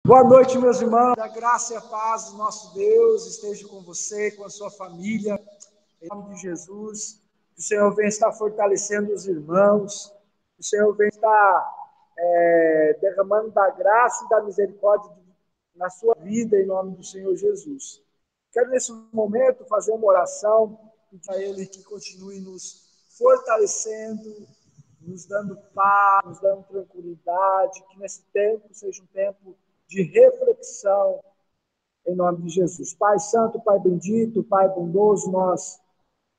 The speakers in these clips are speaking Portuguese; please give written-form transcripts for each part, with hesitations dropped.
Boa noite, meus irmãos. A graça e a paz do nosso Deus esteja com você, com a sua família. Em nome de Jesus, que o Senhor venha estar fortalecendo os irmãos, que o Senhor venha estar derramando da graça e da misericórdia na sua vida, em nome do Senhor Jesus. Quero, nesse momento, fazer uma oração, pedir a Ele que continue nos fortalecendo, nos dando paz, nos dando tranquilidade, que nesse tempo seja um tempo de reflexão, em nome de Jesus. Pai Santo, Pai bendito, Pai bondoso, nós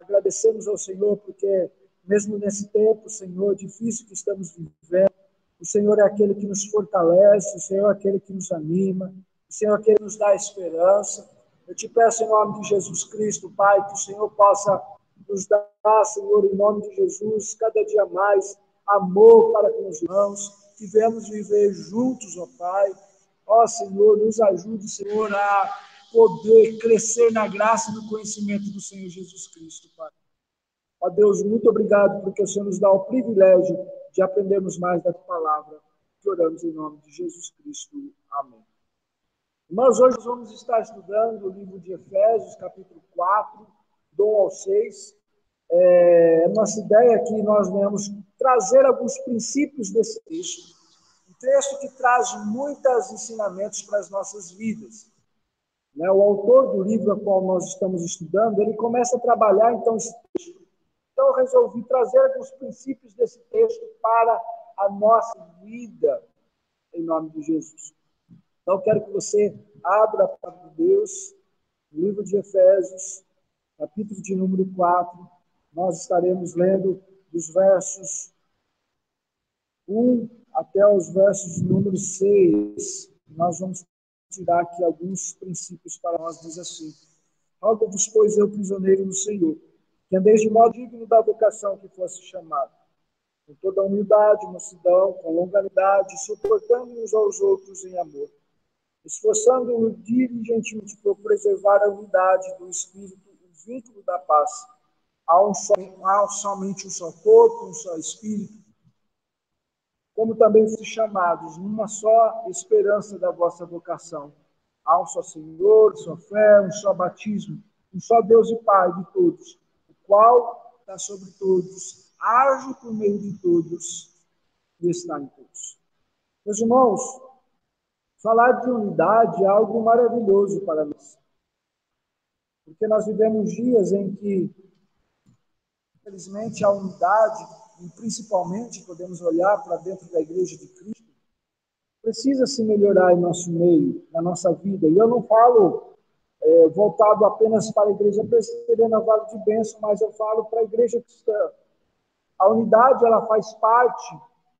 agradecemos ao Senhor, porque mesmo nesse tempo, Senhor, difícil que estamos vivendo, o Senhor é aquele que nos fortalece, o Senhor é aquele que nos anima, o Senhor é aquele que nos dá esperança. Eu te peço em nome de Jesus Cristo, Pai, que o Senhor possa nos dar, Senhor, em nome de Jesus, cada dia mais amor para com os irmãos, que venhamos viver juntos, ó Pai. Ó Senhor, nos ajude, Senhor, a poder crescer na graça e no conhecimento do Senhor Jesus Cristo, Pai. Ó Deus, muito obrigado porque o Senhor nos dá o privilégio de aprendermos mais da tua palavra. Que oramos em nome de Jesus Cristo. Amém. Mas hoje nós vamos estar estudando o livro de Efésios, capítulo 4, do 1 ao 6. Nossa ideia aqui, nós vamos trazer alguns princípios desse texto. Um texto que traz muitos ensinamentos para as nossas vidas. O autor do livro a qual nós estamos estudando, ele começa a trabalhar, então, esse texto. Então, eu resolvi trazer alguns princípios desse texto para a nossa vida, em nome de Jesus. Então, eu quero que você abra a palavra de Deus, no livro de Efésios, capítulo de número 4. Nós estaremos lendo dos versos 1 até os versos número 6. Nós vamos tirar aqui alguns princípios para nós, diz assim: rogo-vos, pois eu, prisioneiro no Senhor, que andeis de modo digno da vocação que fosse chamado, com toda humildade, mansidão, com longanimidade, suportando uns aos outros em amor, esforçando-nos diligentemente por preservar a unidade do Espírito, o vínculo da paz. Há somente um só corpo, um só Espírito, como também fostes chamados numa só esperança da vossa vocação. Há um só Senhor, uma só fé, um só batismo, um só Deus e Pai de todos, o qual está sobre todos, age por meio de todos e está em todos. Meus irmãos, falar de unidade é algo maravilhoso para nós, porque nós vivemos dias em que, infelizmente, a unidade, e principalmente podemos olhar para dentro da Igreja de Cristo, precisa se melhorar em nosso meio, na nossa vida. E eu não falo voltado apenas para a Igreja Presbiteriana Vale de Bênção, mas eu falo para a Igreja Cristã. A unidade, ela faz parte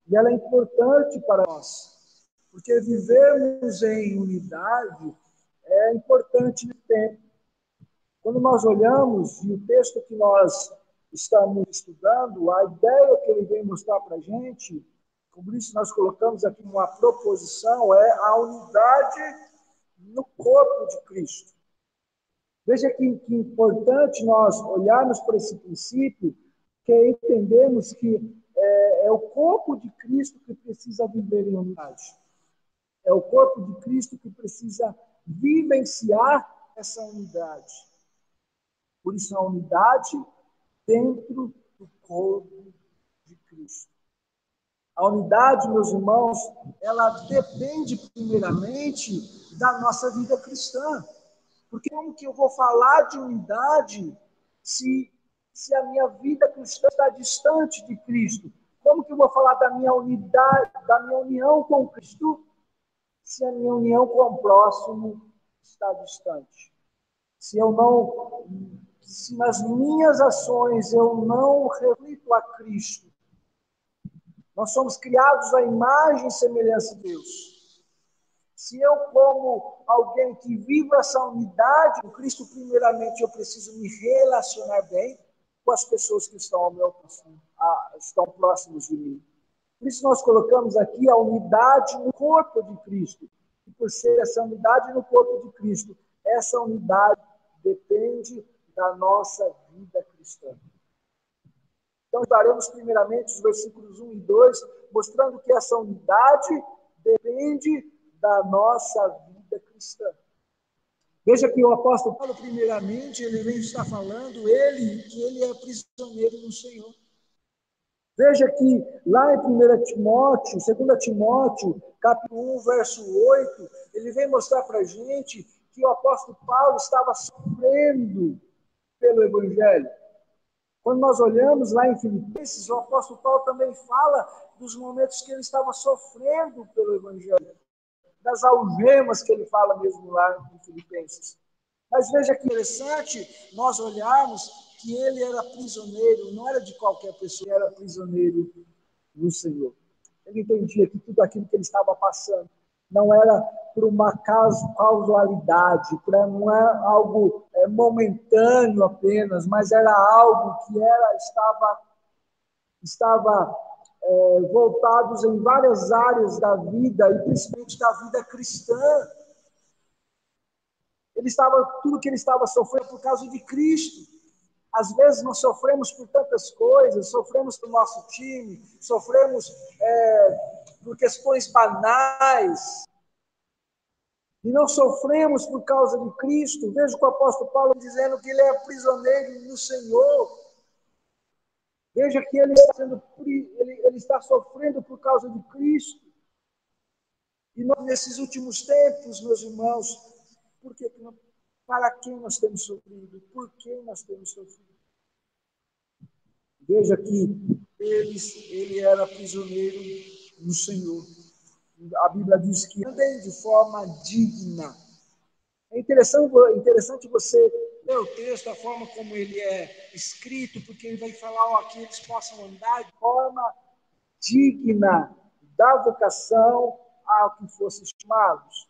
e ela é importante para nós, porque vivermos em unidade é importante no tempo. Quando nós olhamos, e o texto que nós estamos estudando, a ideia que ele vem mostrar para a gente, por isso nós colocamos aqui uma proposição, é a unidade no corpo de Cristo. Veja que importante nós olharmos para esse princípio, que é entendermos que é o corpo de Cristo que precisa viver em unidade. É o corpo de Cristo que precisa vivenciar essa unidade. Por isso, a unidade dentro do corpo de Cristo. A unidade, meus irmãos, ela depende primeiramente da nossa vida cristã. Porque como que eu vou falar de unidade se a minha vida cristã está distante de Cristo? Como que eu vou falar da minha unidade, da minha união com Cristo, se a minha união com o próximo está distante? Se nas minhas ações eu não reflito a Cristo. Nós somos criados à imagem e semelhança de Deus. Se eu, como alguém que vive essa unidade com Cristo, primeiramente eu preciso me relacionar bem com as pessoas que estão ao meu próximo, estão próximos de mim. Por isso nós colocamos aqui a unidade no corpo de Cristo. E por ser essa unidade no corpo de Cristo, essa unidade depende da nossa vida cristã. Então, estaremos primeiramente os versículos 1 e 2, mostrando que essa unidade depende da nossa vida cristã. Veja que o apóstolo Paulo, primeiramente, ele vem estar falando, que ele é prisioneiro no Senhor. Veja que lá em 1 Timóteo, 2 Timóteo, capítulo 1, verso 8, ele vem mostrar para a gente que o apóstolo Paulo estava sofrendo pelo Evangelho. Quando nós olhamos lá em Filipenses, o apóstolo Paulo também fala dos momentos que ele estava sofrendo pelo Evangelho, das algemas que ele fala mesmo lá em Filipenses. Mas veja que interessante nós olharmos que ele era prisioneiro, não era de qualquer pessoa, ele era prisioneiro no Senhor. Ele entendia que tudo aquilo que ele estava passando não era por uma causalidade, não era algo momentâneo apenas, mas era algo que estava voltados em várias áreas da vida, e principalmente da vida cristã. Tudo que ele estava sofrendo por causa de Cristo. Às vezes nós sofremos por tantas coisas, sofremos pelo nosso time, sofremos por questões banais, e não sofremos por causa de Cristo. Veja o apóstolo Paulo dizendo que ele é prisioneiro no Senhor. Veja que ele está sofrendo por causa de Cristo. E nós, nesses últimos tempos, meus irmãos, para quem nós temos sofrido? Por que nós temos sofrido? Veja que ele era prisioneiro no Senhor. A Bíblia diz que andem de forma digna. É interessante você ler o texto, a forma como ele é escrito, porque ele vai falar que eles possam andar de forma digna da vocação a que fossem chamados.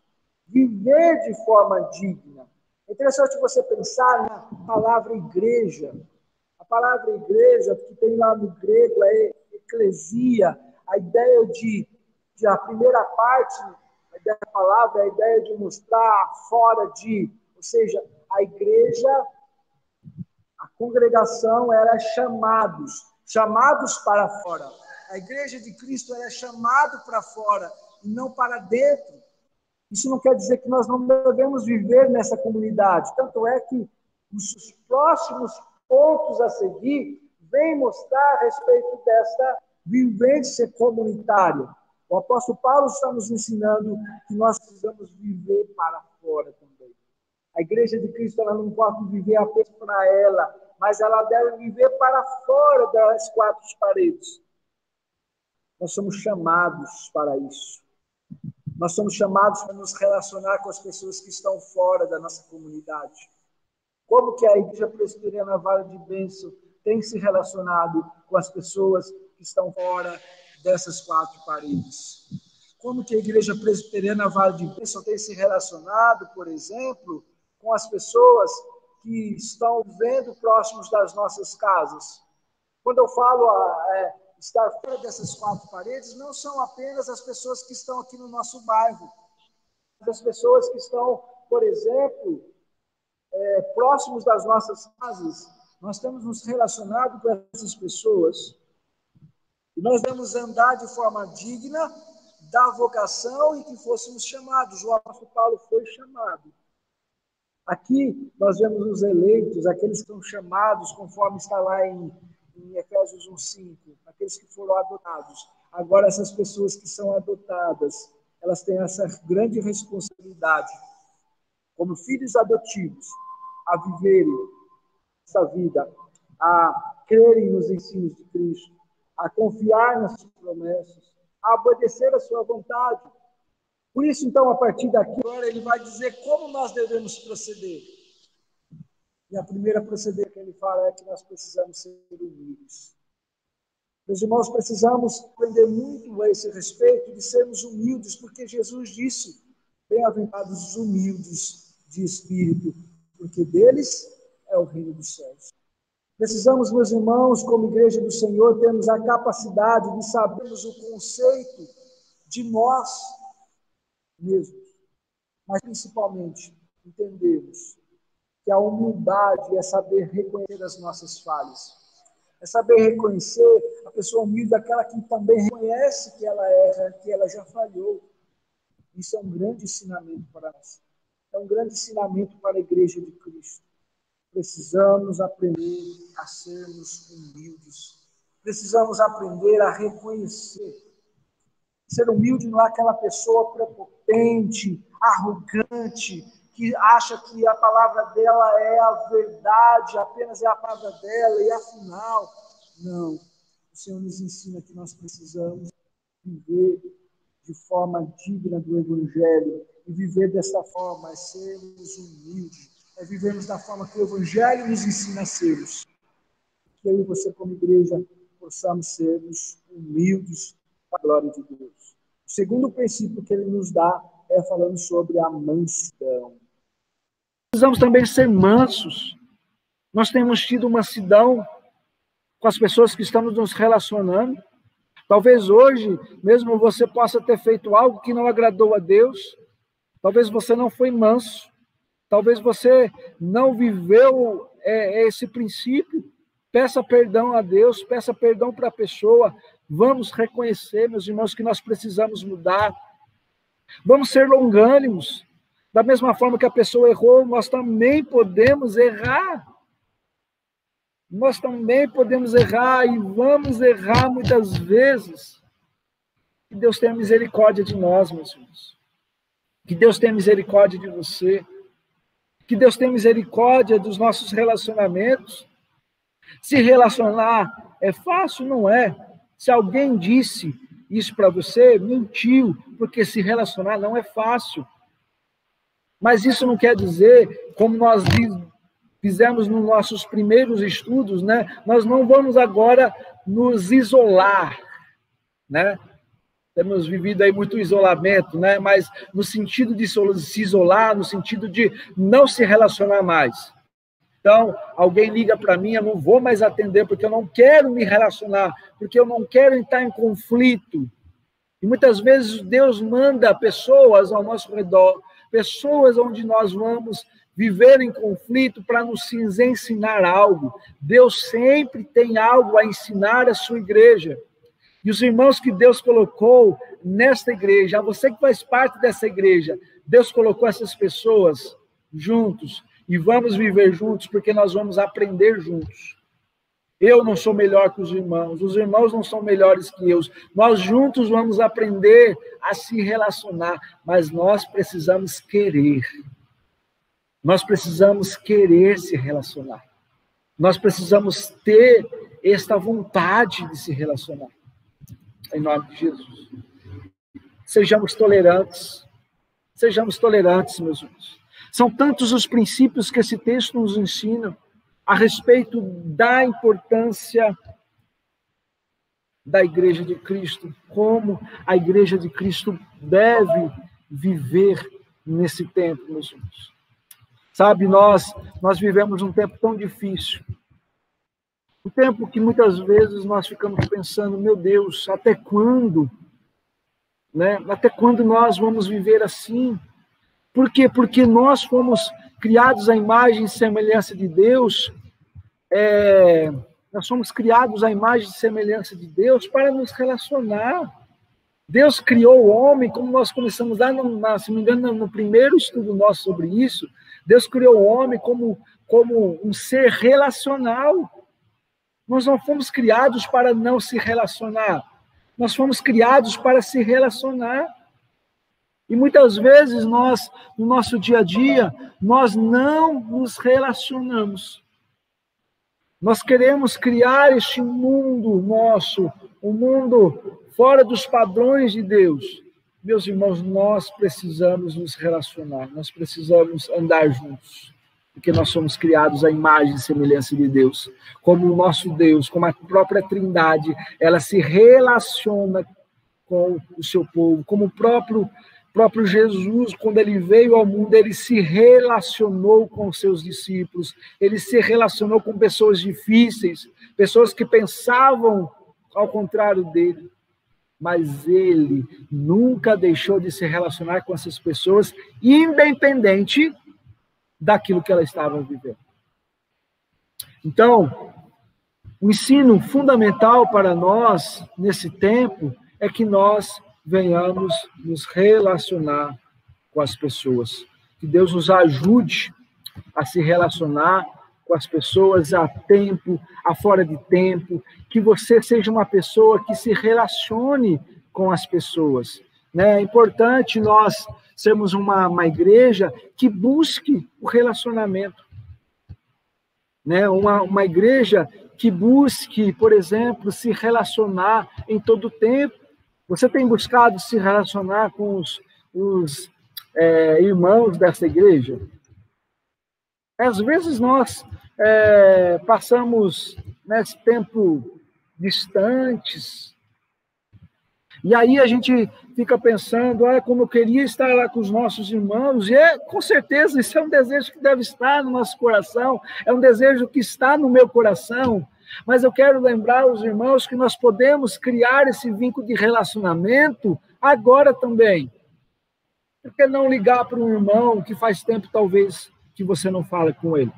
Viver de forma digna. É interessante você pensar na palavra igreja. A palavra igreja, que tem lá no grego, é eclesia, a ideia a primeira parte, a ideia da palavra é a ideia de mostrar fora de, ou seja, a igreja, a congregação era chamados para fora. A igreja de Cristo era chamado para fora e não para dentro. Isso não quer dizer que nós não devemos viver nessa comunidade. Tanto é que os próximos pontos a seguir vêm mostrar a respeito desta vivência comunitária. O apóstolo Paulo está nos ensinando que nós precisamos viver para fora também. A igreja de Cristo ela não pode viver apenas para ela, mas ela deve viver para fora das quatro paredes. Nós somos chamados para isso. Nós somos chamados para nos relacionar com as pessoas que estão fora da nossa comunidade. Como que a Igreja Presbiteriana Vale de Bênção tem se relacionado com as pessoas que estão fora dessas quatro paredes? Como que a Igreja Presbiteriana Vale de Bênção tem se relacionado, por exemplo, com as pessoas que estão vivendo próximos das nossas casas? Quando eu falo estar fora dessas quatro paredes, não são apenas as pessoas que estão aqui no nosso bairro, mas as pessoas que estão, por exemplo, próximos das nossas casas. Nós temos nos relacionado com essas pessoas e nós devemos andar de forma digna da vocação e que fôssemos chamados. O apóstolo Paulo foi chamado. Aqui nós vemos os eleitos, aqueles que são chamados, conforme está lá em Efésios 1:5, aqueles que foram adotados. Agora, essas pessoas que são adotadas, elas têm essa grande responsabilidade, como filhos adotivos, a viverem essa vida, a crerem nos ensinos de Cristo, a confiar nas suas promessas, a obedecer a sua vontade. Por isso, então, a partir daqui, agora ele vai dizer como nós devemos proceder. E a primeira proceder que ele fala é que nós precisamos ser humildes. Meus irmãos, precisamos aprender muito a esse respeito de sermos humildes, porque Jesus disse, bem-aventurados os humildes de espírito, porque deles é o reino dos céus. Precisamos, meus irmãos, como igreja do Senhor, termos a capacidade de sabermos o conceito de nós mesmos, mas principalmente entendermos que a humildade é saber reconhecer as nossas falhas. É saber reconhecer a pessoa humilde, aquela que também reconhece que ela erra, que ela já falhou. Isso é um grande ensinamento para nós. É um grande ensinamento para a Igreja de Cristo. Precisamos aprender a sermos humildes. Precisamos aprender a reconhecer. Ser humilde não é aquela pessoa prepotente, arrogante, que acha que a palavra dela é a verdade, apenas é a palavra dela, e afinal, não. O Senhor nos ensina que nós precisamos viver de forma digna do Evangelho, e viver dessa forma é sermos humildes, é vivermos da forma que o Evangelho nos ensina a sermos. Que eu e você, como igreja, possamos sermos humildes para a glória de Deus. O segundo princípio que ele nos dá é falando sobre a mansidão. Precisamos também ser mansos. Nós temos tido mansidão com as pessoas que estamos nos relacionando. Talvez hoje, mesmo você possa ter feito algo que não agradou a Deus. Talvez você não foi manso. Talvez você não viveu esse princípio. Peça perdão a Deus, peça perdão para a pessoa. Vamos reconhecer, meus irmãos, que nós precisamos mudar. Vamos ser longânimos. Da mesma forma que a pessoa errou, nós também podemos errar. Nós também podemos errar e vamos errar muitas vezes. Que Deus tenha misericórdia de nós, meus irmãos. Que Deus tenha misericórdia de você. Que Deus tenha misericórdia dos nossos relacionamentos. Se relacionar é fácil? Não é. Se alguém disse isso para você, mentiu, porque se relacionar não é fácil. Mas isso não quer dizer, como nós fizemos nos nossos primeiros estudos, né? Nós não vamos agora nos isolar, né? Temos vivido aí muito isolamento, né? Mas no sentido de se isolar, no sentido de não se relacionar mais. Então, alguém liga para mim, eu não vou mais atender, porque eu não quero me relacionar, porque eu não quero entrar em conflito. E muitas vezes Deus manda pessoas ao nosso redor, pessoas onde nós vamos viver em conflito para nos ensinar algo. Deus sempre tem algo a ensinar à sua igreja. E os irmãos que Deus colocou nesta igreja, você que faz parte dessa igreja, Deus colocou essas pessoas juntos. E vamos viver juntos, porque nós vamos aprender juntos. Eu não sou melhor que os irmãos não são melhores que eu. Nós juntos vamos aprender a se relacionar, mas nós precisamos querer. Nós precisamos querer se relacionar. Nós precisamos ter esta vontade de se relacionar. Em nome de Jesus. Sejamos tolerantes. Sejamos tolerantes, meus irmãos. São tantos os princípios que esse texto nos ensina a respeito da importância da Igreja de Cristo, como a Igreja de Cristo deve viver nesse tempo, meus irmãos. Sabe, nós vivemos um tempo tão difícil, um tempo que muitas vezes nós ficamos pensando, meu Deus, até quando? Né? Até quando nós vamos viver assim? Por quê? Porque nós fomos criados à imagem e semelhança de Deus. Nós somos criados à imagem e semelhança de Deus para nos relacionar. Deus criou o homem, como nós começamos lá, se não me engano, no primeiro estudo nosso sobre isso, Deus criou o homem como um ser relacional. Nós não fomos criados para não se relacionar. Nós fomos criados para se relacionar. E muitas vezes nós, no nosso dia a dia, nós não nos relacionamos. Nós queremos criar este mundo nosso, um mundo fora dos padrões de Deus. Meus irmãos, nós precisamos nos relacionar, nós precisamos andar juntos, porque nós somos criados à imagem e semelhança de Deus. Como o nosso Deus, como a própria Trindade, ela se relaciona com o seu povo, como o próprio Jesus, quando ele veio ao mundo, ele se relacionou com os seus discípulos, ele se relacionou com pessoas difíceis, pessoas que pensavam ao contrário dele, mas ele nunca deixou de se relacionar com essas pessoas, independente daquilo que ela estava vivendo. Então, o ensino fundamental para nós, nesse tempo, é que nós venhamos nos relacionar com as pessoas. Que Deus nos ajude a se relacionar com as pessoas a tempo, a fora de tempo. Que você seja uma pessoa que se relacione com as pessoas. É importante nós sermos uma igreja que busque o relacionamento. Uma igreja que busque, por exemplo, se relacionar em todo o tempo. Você tem buscado se relacionar com os irmãos dessa igreja? Às vezes nós passamos nesse tempo distantes, e aí a gente fica pensando, como eu queria estar lá com os nossos irmãos, e com certeza isso é um desejo que deve estar no nosso coração, é um desejo que está no meu coração, mas eu quero lembrar os irmãos que nós podemos criar esse vínculo de relacionamento agora também. Por que não ligar para um irmão que faz tempo, talvez, que você não fala com ele?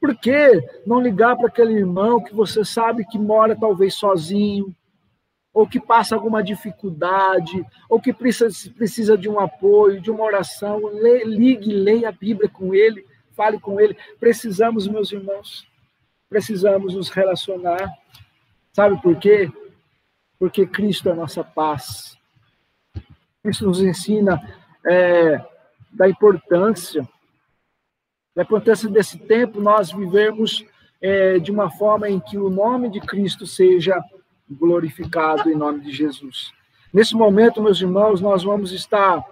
Por que não ligar para aquele irmão que você sabe que mora talvez sozinho, ou que passa alguma dificuldade, ou que precisa de um apoio, de uma oração? Ligue, leia a Bíblia com ele, fale com ele. Precisamos, meus irmãos, precisamos nos relacionar. Sabe por quê? Porque Cristo é a nossa paz. Cristo nos ensina da importância desse tempo, nós vivermos de uma forma em que o nome de Cristo seja glorificado em nome de Jesus. Nesse momento, meus irmãos, nós vamos estar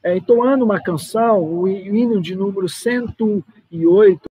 entoando uma canção, o hino de número 108.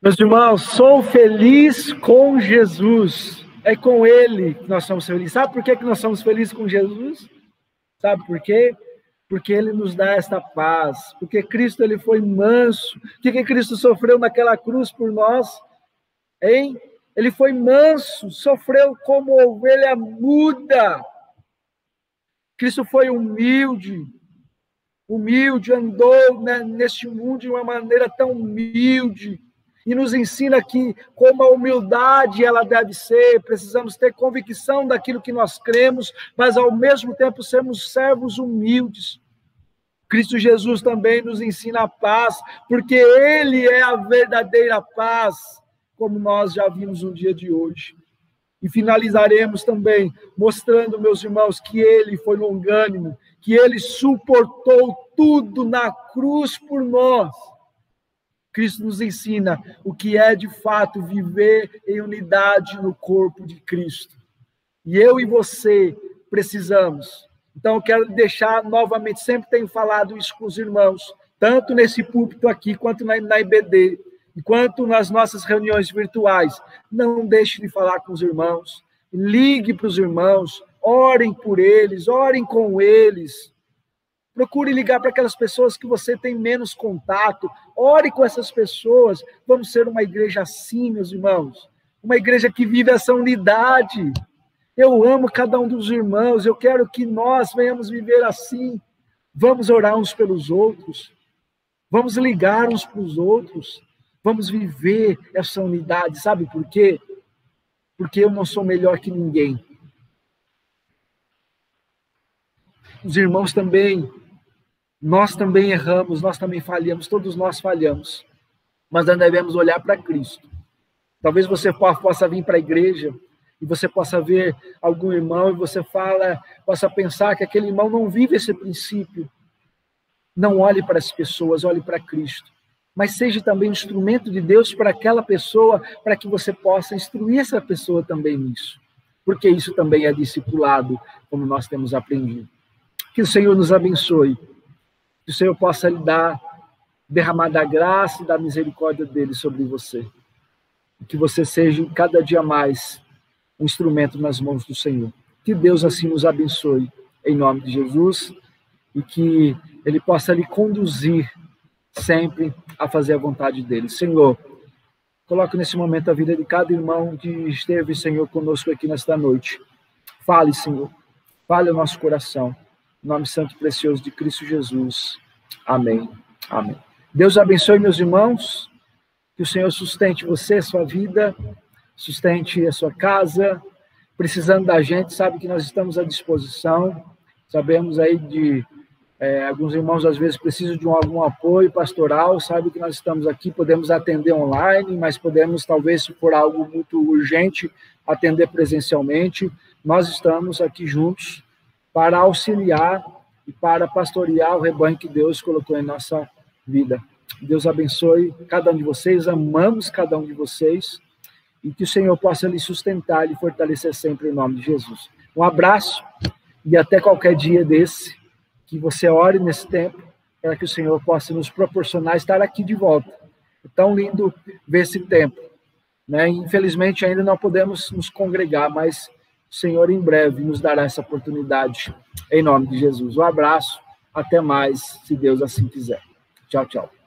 Meus irmãos, sou feliz com Jesus. É com Ele que nós somos felizes. Sabe por que nós somos felizes com Jesus? Sabe por quê? Porque Ele nos dá esta paz. Porque Cristo, Ele foi manso. O que Cristo sofreu naquela cruz por nós? Hein? Ele foi manso, sofreu como ovelha muda. Cristo foi humilde, andou neste mundo de uma maneira tão humilde. E nos ensina que, como a humildade ela deve ser, precisamos ter convicção daquilo que nós cremos, mas ao mesmo tempo sermos servos humildes. Cristo Jesus também nos ensina a paz, porque Ele é a verdadeira paz, como nós já vimos no dia de hoje. E finalizaremos também mostrando, meus irmãos, que Ele foi longânimo, que Ele suportou tudo na cruz por nós. Cristo nos ensina o que é, de fato, viver em unidade no corpo de Cristo. E eu e você precisamos. Então, eu quero deixar novamente, sempre tenho falado isso com os irmãos, tanto nesse púlpito aqui, quanto na IBD, e quanto nas nossas reuniões virtuais. Não deixe de falar com os irmãos, ligue para os irmãos, orem por eles, orem com eles. Procure ligar para aquelas pessoas que você tem menos contato. Ore com essas pessoas. Vamos ser uma igreja assim, meus irmãos. Uma igreja que vive essa unidade. Eu amo cada um dos irmãos. Eu quero que nós venhamos viver assim. Vamos orar uns pelos outros. Vamos ligar uns para os outros. Vamos viver essa unidade. Sabe por quê? Porque eu não sou melhor que ninguém. Os irmãos também. Nós também erramos, nós também falhamos, todos nós falhamos. Mas nós devemos olhar para Cristo. Talvez você possa vir para a igreja e você possa ver algum irmão e você possa pensar que aquele irmão não vive esse princípio. Não olhe para as pessoas, olhe para Cristo. Mas seja também um instrumento de Deus para aquela pessoa, para que você possa instruir essa pessoa também nisso. Porque isso também é discipulado, como nós temos aprendido. Que o Senhor nos abençoe. Que o Senhor possa lhe derramar da graça e da misericórdia dele sobre você. E que você seja cada dia mais um instrumento nas mãos do Senhor. Que Deus assim nos abençoe, em nome de Jesus, e que Ele possa lhe conduzir sempre a fazer a vontade dele. Senhor, coloque nesse momento a vida de cada irmão que esteve, Senhor, conosco aqui nesta noite. Fale, Senhor. Fale ao nosso coração. Em nome santo e precioso de Cristo Jesus. Amém. Amém. Deus abençoe, meus irmãos. Que o Senhor sustente você, a sua vida, sustente a sua casa. Precisando da gente, sabe que nós estamos à disposição. Sabemos aí de alguns irmãos, às vezes, precisam de algum apoio pastoral. Sabe que nós estamos aqui, podemos atender online, mas podemos, talvez, se for algo muito urgente, atender presencialmente. Nós estamos aqui juntos para auxiliar e para pastorear o rebanho que Deus colocou em nossa vida. Deus abençoe cada um de vocês, amamos cada um de vocês, e que o Senhor possa lhe sustentar e fortalecer sempre em nome de Jesus. Um abraço, e até qualquer dia desse, que você ore nesse tempo, para que o Senhor possa nos proporcionar estar aqui de volta. É tão lindo ver esse tempo, né? Infelizmente ainda não podemos nos congregar, mas o Senhor em breve nos dará essa oportunidade, em nome de Jesus. Um abraço, até mais, se Deus assim quiser. Tchau, tchau.